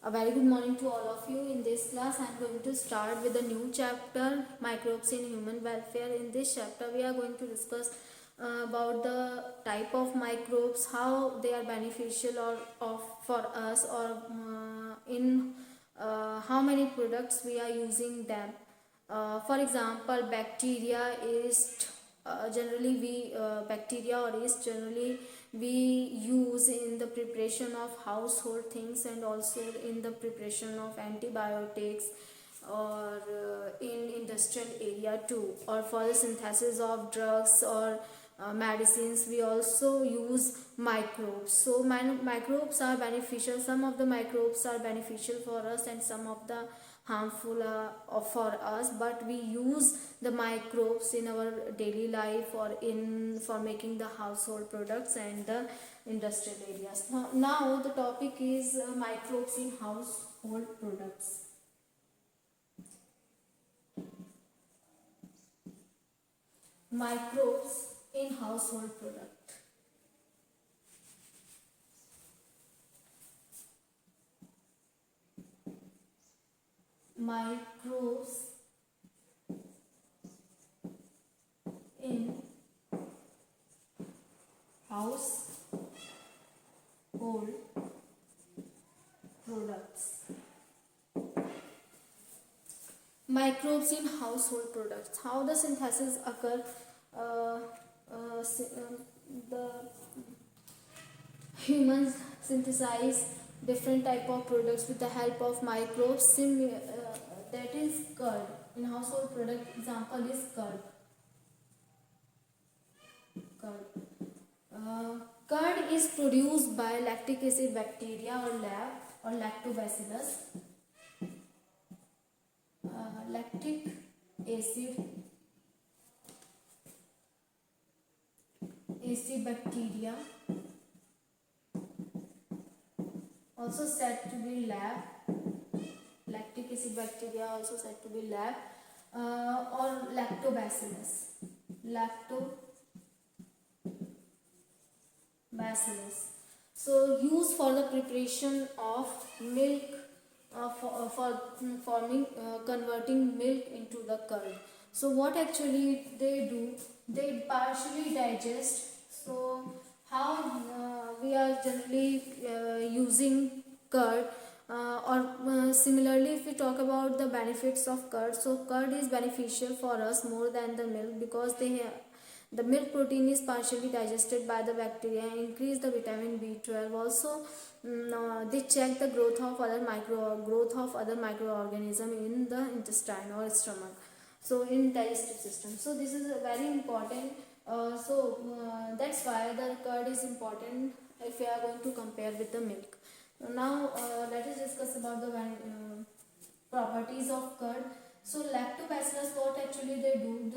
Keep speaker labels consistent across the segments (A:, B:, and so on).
A: A very good morning to all of you. In this class, I am going to start with a new chapter, Microbes in Human Welfare. In this chapter, we are going to discuss about the type of microbes, how they are beneficial or of for us, or in how many products we are using them. For example, bacteria is generally we bacteria or yeast generally we use in the preparation of household things and also in the preparation of antibiotics or in industrial area too, or for the synthesis of drugs or medicines. We also use microbes. So microbes are beneficial. Some of the microbes are beneficial for us and some of the harmful for us, but we use the microbes in our daily life or in for making the household products and the industrial areas. Now the topic is microbes in household products. Microbes in household product. Microbes in household products. Microbes in household products. How the synthesis occur? The humans synthesize different type of products with the help of microbes. That is curd. In household product, example is curd. Curd is produced by lactic acid bacteria or lactobacillus. Lactic acid bacteria, also said to be lactic acid bacteria also said to be or lactobacillus. So used for the preparation of milk, for forming converting milk into the curd. So what actually they do, they partially digest. So how we are generally using curd, or similarly if we talk about the benefits of curd, so curd is beneficial for us more than the milk because the milk protein is partially digested by the bacteria and increase the vitamin B12. Also, they check the growth of other microorganism in the intestine or stomach. So in digestive system. So this is a very important. That's why the curd is important if we are going to compare with the milk. Now let us discuss about the properties of curd. So lactobacillus, what actually they do?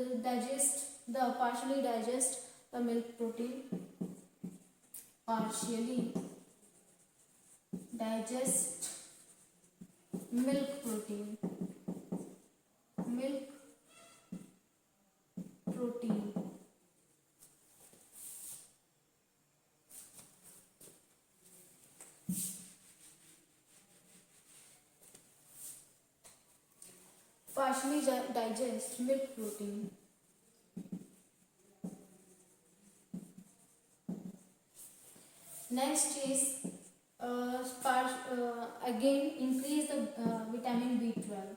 A: They partially digest the milk protein. Partially digest milk protein. Milk protein. Partially digest milk protein. Next is again increase the vitamin B12.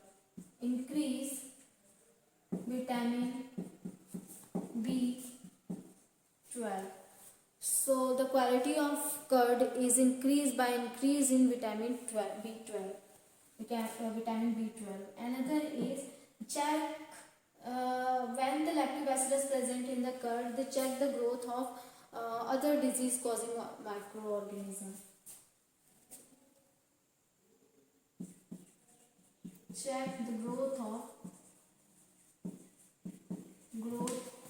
A: Increase vitamin B12. So the quality of curd is increased by increase in vitamin B12. Vitamin B12. Another is check when the lactobacillus present in the curd, they check the growth of other disease causing microorganism. Check the growth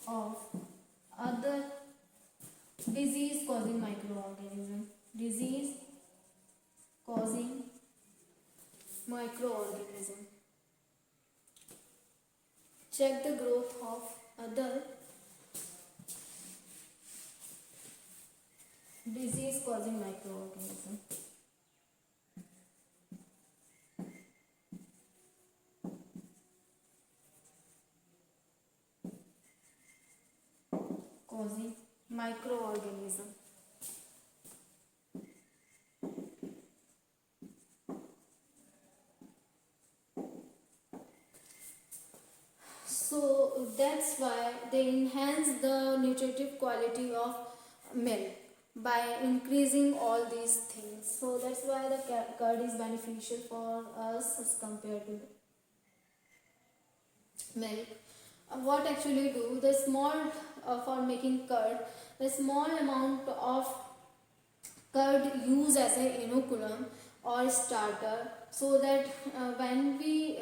A: of other disease causing microorganism. Disease causing microorganism. Check the growth of other disease causing microorganism. causing microorganism. So that's why they enhance the nutritive quality of milk by increasing all these things. So that's why the curd is beneficial for us as compared to milk. What actually do the small for making curd, the small amount of curd used as a inoculum or starter, so that when we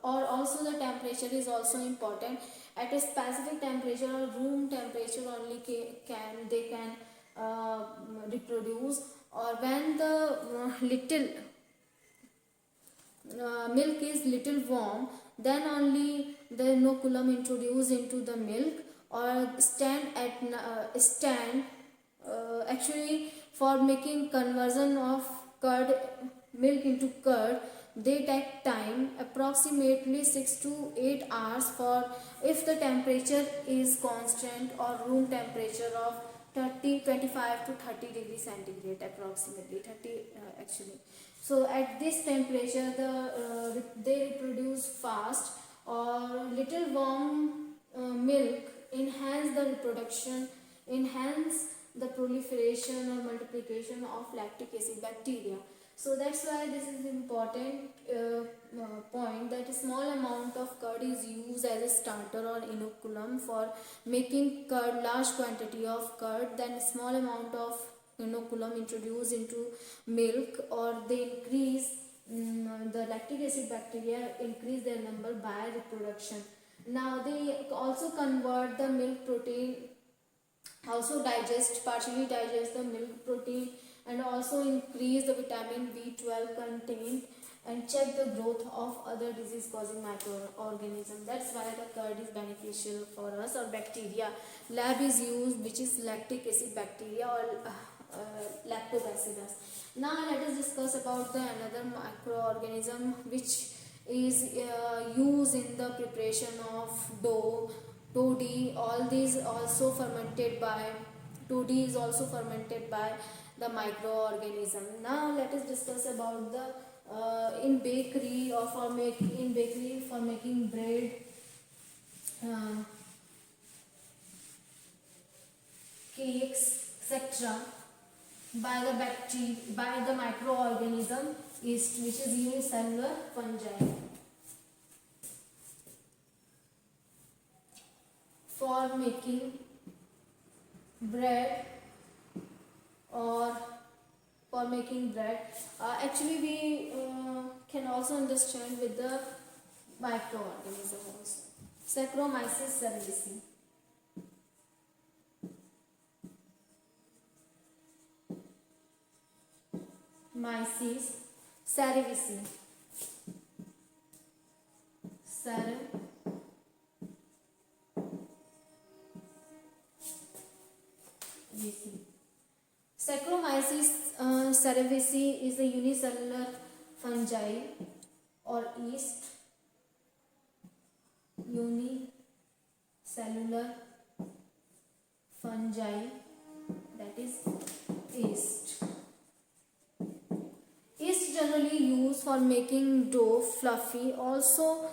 A: or also the temperature is also important. At a specific temperature or room temperature only they can reproduce, or when the little milk is little warm, then only the inoculum introduced into the milk or stand actually for making conversion of curd milk into curd. They take time approximately 6 to 8 hours for if the temperature is constant or room temperature of 25 to 30 degree centigrade, approximately 30 actually. So at this temperature they reproduce fast, or little warm milk enhance the reproduction, enhance the proliferation or multiplication of lactic acid bacteria. So that's why this is important point, that a small amount of curd is used as a starter or inoculum for making curd, large quantity of curd, then a small amount of inoculum introduced into milk, or they increase the lactic acid bacteria, increase their number by reproduction. Now they also convert the milk protein, also partially digest the milk protein, and also increase the vitamin B12 content and check the growth of other disease causing microorganisms. That's why the curd is beneficial for us. Or bacteria, lab is used, which is lactic acid bacteria or lactobacillus. Now let us discuss about the another microorganism which is used in the preparation of toddy. All these also fermented by toddy is also fermented by the microorganism. Now let us discuss about the in bakery or for making bread, cakes, etc. by the microorganism yeast, which is unicellular fungi. For making bread or for making bread, actually we can also understand with the microorganism also. Saccharomyces cerevisiae. Myces cerevisiae. Saccharomyces cerevisiae is a unicellular fungi or yeast. Unicellular fungi, that is yeast. Yeast generally used for making dough fluffy, also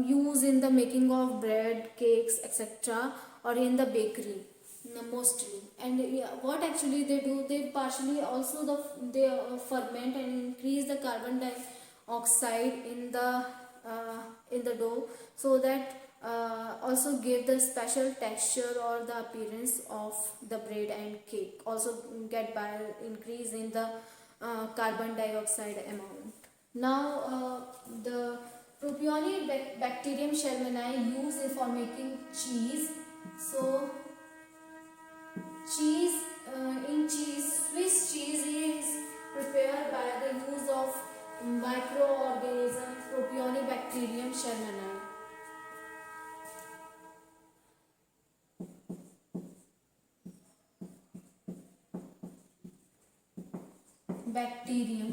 A: used in the making of bread, cakes, etc. or in the bakery mostly. And what actually they do, they partially also they ferment and increase the carbon dioxide in the dough, so that also give the special texture or the appearance of the bread and cake, also get by increase in the carbon dioxide amount. Now the Propionibacterium shermani used for making cheese. So Swiss cheese is prepared by the use of microorganism Propionibacterium shermani. Bacterium.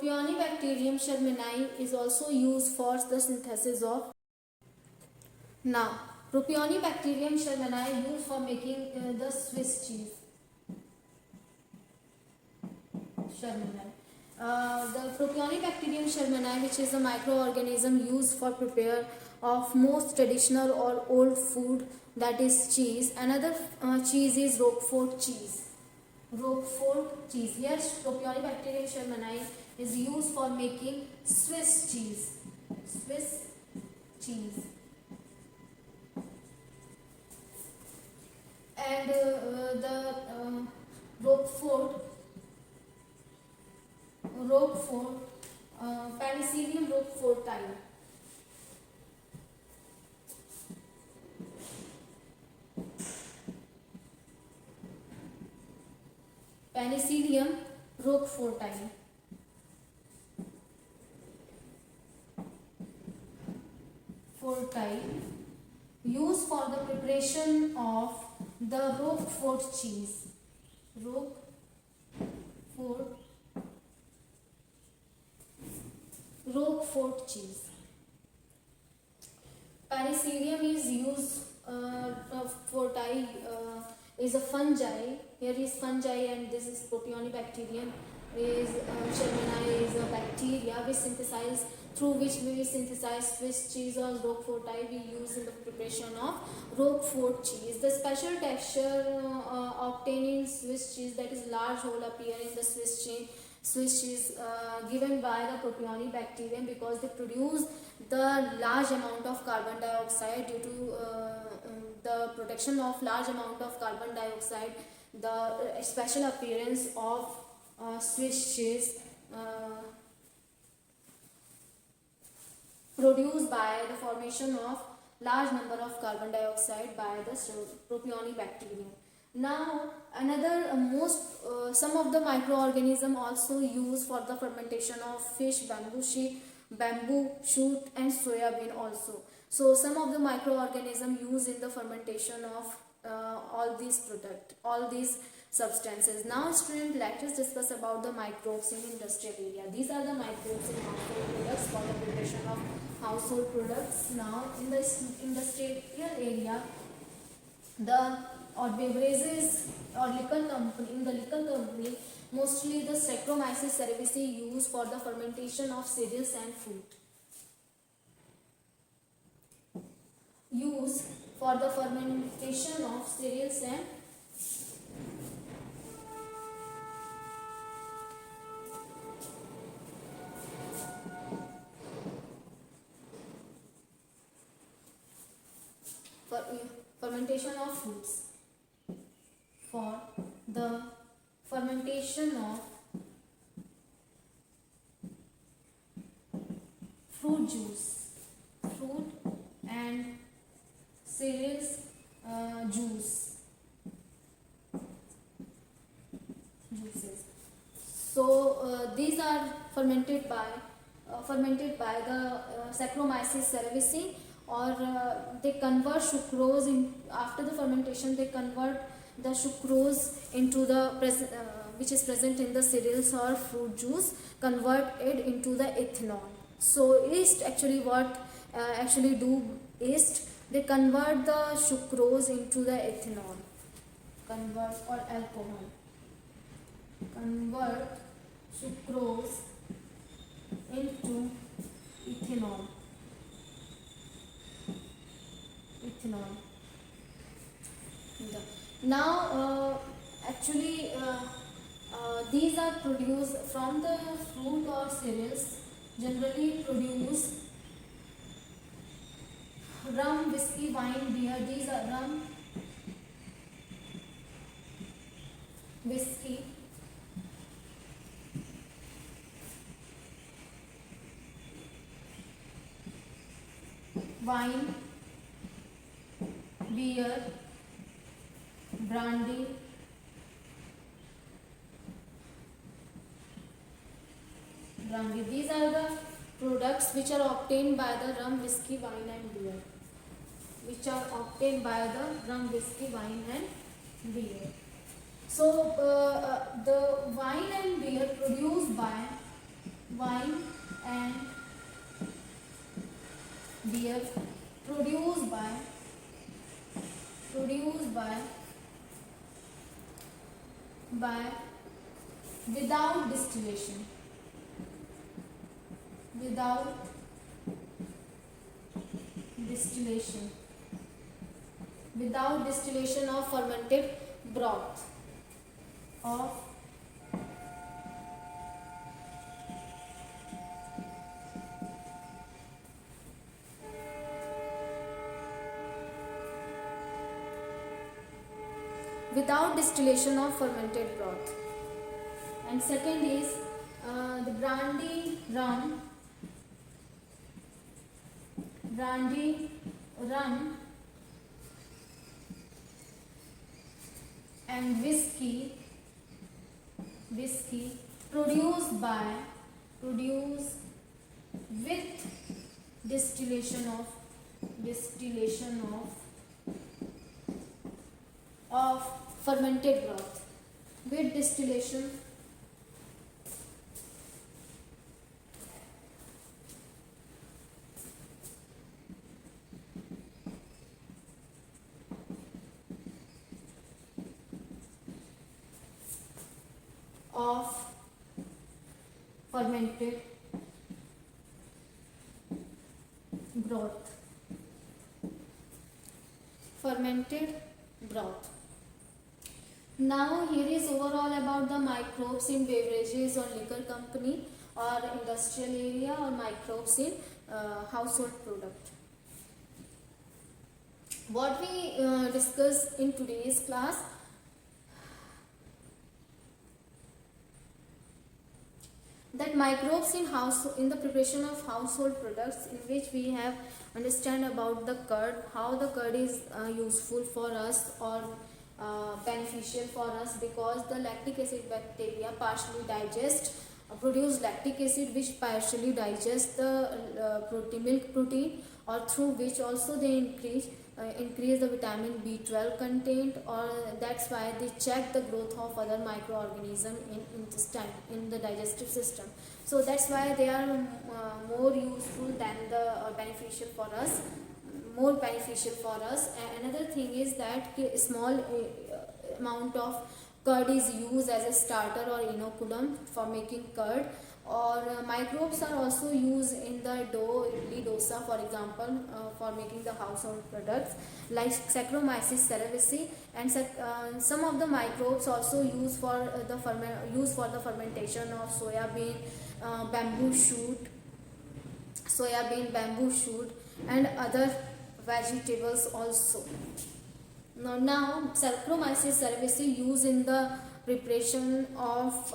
A: Propionibacterium shermani is also used for the synthesis of. Now, Propionibacterium shermani used for making the Swiss cheese. Shermani. The Propionibacterium shermani, which is a microorganism used for prepare of most traditional or old food, that is cheese. Another cheese is Roquefort cheese. Roquefort cheese. Here, Propionibacterium shermani is used for making Swiss cheese. Swiss cheese. And the Roquefort, Penicillium roqueforti. Penicillium roqueforti. Used for the preparation of the Roquefort cheese. Roquefort cheese. Penicillium is used forti is a fungi. Here is fungi and this is Propionibacterium. Is shermani is a bacteria which synthesize through which we synthesize Swiss cheese or Roqueforti we use in the preparation of Roquefort cheese. The special texture obtained in Swiss cheese, that is large hole appear in the Swiss cheese given by the Propionibacterium because they produce the large amount of carbon dioxide. Due to the production of large amount of carbon dioxide, the special appearance of Swiss cheese produced by the formation of large number of carbon dioxide by the Propionibacterium. Now, another some of the microorganisms also used for the fermentation of fish, bamboo shoot and soya bean also. So, some of the microorganisms used in the fermentation of all these substances. Now, student, let us discuss about the microbes in industrial area. These are the microbes in household products for the preparation of household products. Now, in the industrial area, the beverages or liquor company, mostly the Saccharomyces cerevisiae used for the fermentation of cereals and fruit. Used for the fermentation of cereals and fermentation of fruits. For the fermentation of fruit juice, fruit and cereals juices. So these are fermented by the Saccharomyces cerevisiae, or they convert sucrose in after the fermentation. They convert the sucrose into the which is present in the cereals or fruit juice, convert it into the ethanol. So yeast actually what actually do yeast, they convert the sucrose into the ethanol, convert or alcohol, convert sucrose into ethanol. Now actually these are produced from the fruit or cereals, generally produce rum, whiskey, wine, beer. These are rum, whiskey, wine, beer, brandy, These are the products which are obtained by the rum, whiskey, wine and beer. So the wine and beer produced by beer produced by by without distillation, without distillation without distillation of fermented broth of without distillation of fermented broth. And second is the brandy rum and whiskey produced with distillation of fermented broth, with distillation of fermented broth. Now here is overall about the microbes in beverages or liquor company or industrial area, or microbes in household product. What we discuss in today's class, that microbes in the preparation of household products, in which we have understand about the curd, how the curd is useful for us or beneficial for us, because the lactic acid bacteria partially produce lactic acid, which partially digest the milk protein, or through which also they increase the vitamin B12 content, or that's why they check the growth of other microorganism in the digestive system. So that's why they are more useful than the beneficial for us, more beneficial for us. Another thing is that a small amount of curd is used as a starter or inoculum for making curd, or microbes are also used in the dough, idli, dosa, for example, for making the household products like Saccharomyces cerevisiae, and some of the microbes also used for the fermentation of soybean, bamboo shoot, and other vegetables also. Now Saccharomyces cerevisiae used in the preparation of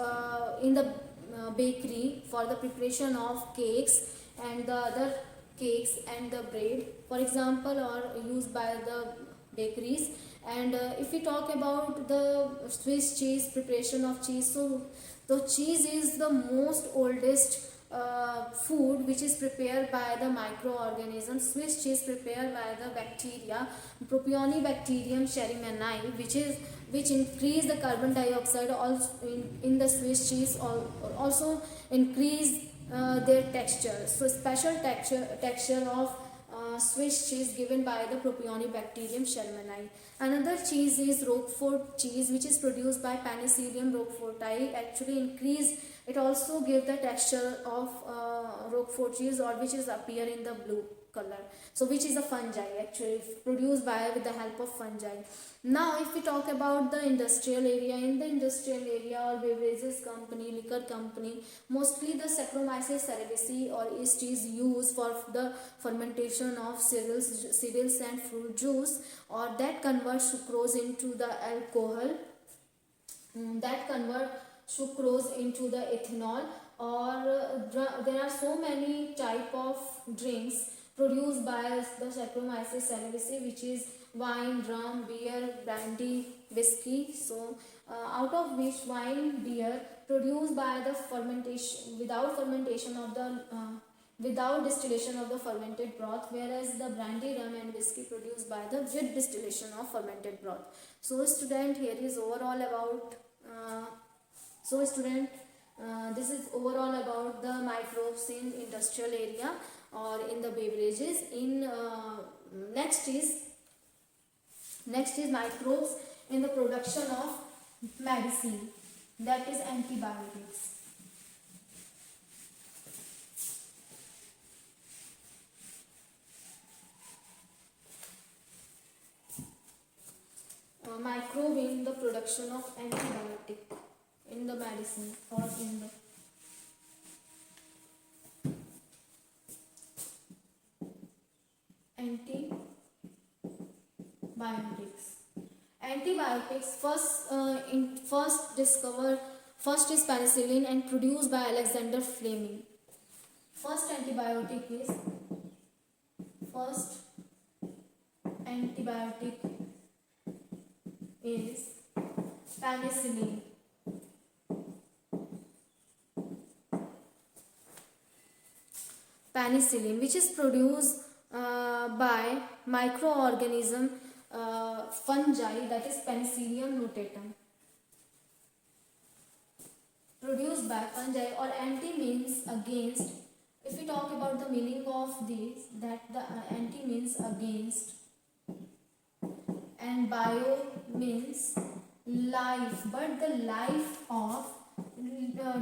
A: in the bakery for the preparation of cakes and the other cakes and the bread, for example, are used by the bakeries. And if we talk about the Swiss cheese, preparation of cheese, so the cheese is the most oldest food which is prepared by the microorganisms. Swiss cheese prepared by the bacteria Propionibacterium sherrymanii, which increase the carbon dioxide also in the Swiss cheese, also increase their texture. So special texture of Swiss cheese given by the Propionibacterium sherrymanii. Another cheese is Roquefort cheese, which is produced by Penicillium roqueforti. Actually it also gives the texture of Roquefort cheese, or which is appear in the blue color. So which is a fungi, actually produced with the help of fungi. Now if we talk about the industrial area, in the industrial area or beverages company, liquor company, mostly the Saccharomyces cerevisiae or yeast is used for the fermentation of cereals and fruit juice, or that converts sucrose into the alcohol, that convert sucrose into the ethanol, or there are so many type of drinks produced by the Saccharomyces cerevisiae, which is wine, rum, beer, brandy, whiskey. So out of which wine, beer produced by the fermentation, without distillation of the fermented broth, whereas the brandy, rum and whiskey produced by the with distillation of fermented broth. So student, here is overall about this is overall about the microbes in industrial area or in the beverages. Next is microbes in the production of medicine, that is antibiotics. Microbe in the production of antibiotic in the medicine or in the antibiotics. Antibiotics first is penicillin and produced by Alexander Fleming. First antibiotic is penicillin. Penicillin, which is produced by microorganism fungi, that is Penicillium notatum. Produced by fungi, or anti means against. If we talk about the meaning of these, that the anti means against, and bio means life, but the life of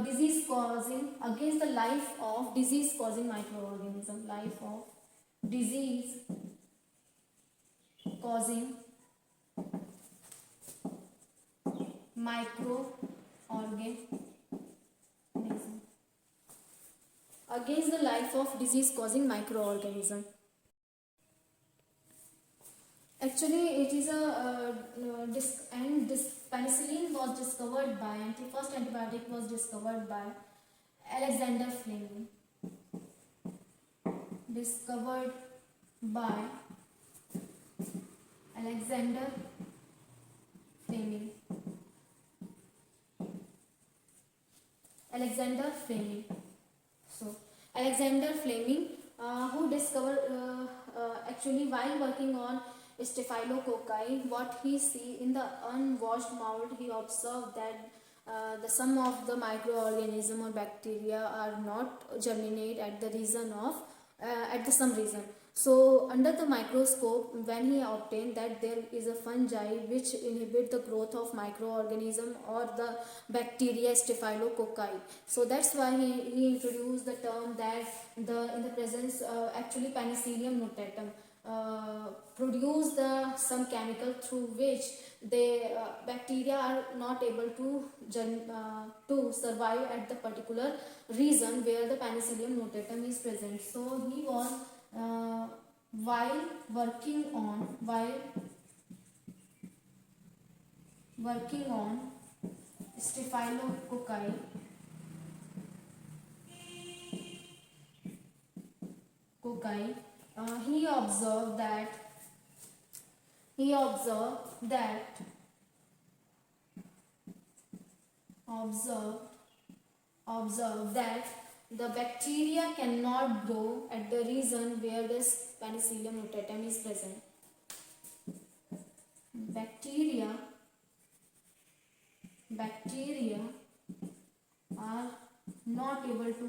A: disease causing, against the life of disease causing microorganism, life of disease causing microorganism, against the life of disease causing microorganism. Actually, it is penicillin was discovered by, first antibiotic was discovered by Alexander Fleming. Discovered by Alexander Fleming. Alexander Fleming. So, Alexander Fleming, who discovered, actually while working on Staphylococci, what he see in the unwashed mold, he observed that some of the microorganism or bacteria are not germinate at the reason of some reason. So under the microscope, when he obtained that there is a fungi which inhibit the growth of microorganism or the bacteria Staphylococci. So that's why he introduced the term that in the presence actually Penicillium notatum produce some chemical through which the bacteria are not able to survive at the particular region where the Penicillium notatum is present. So he was while working on Staphylococci, he observed that the bacteria cannot grow at the region where this Penicillium notatum is present. Bacteria are not able to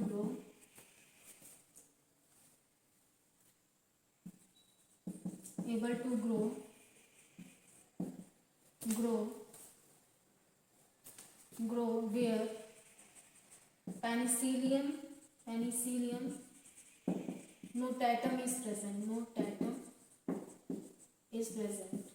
A: grow where Penicillium notatum is present.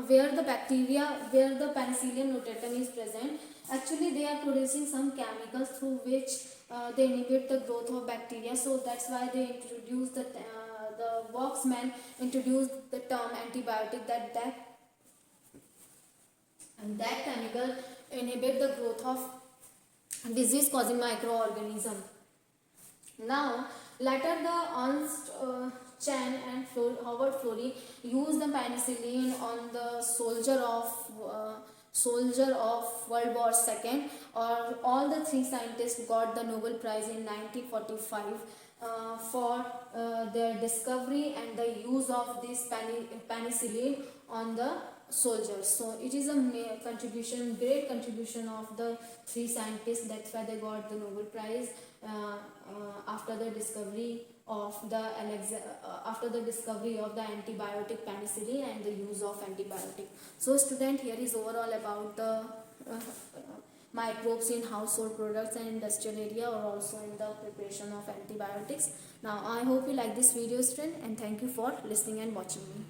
A: Where the Penicillium notatum is present, actually they are producing some chemicals through which they inhibit the growth of bacteria. So that's why they introduced the Waxman introduced the term antibiotic, that chemical inhibit the growth of disease causing microorganism. Now later the Ernst Chan and Howard Florey used the penicillin on the soldier of soldier of World War II, or all the three scientists got the Nobel Prize in 1945 for their discovery and the use of this penicillin on the soldiers. So it is a great contribution of the three scientists. That's why they got the Nobel Prize after the discovery of the antibiotic penicillin and the use of antibiotic. So student, here is overall about the microbes in household products and industrial area, or also in the preparation of antibiotics. Now I hope you like this video, student, and thank you for listening and watching me.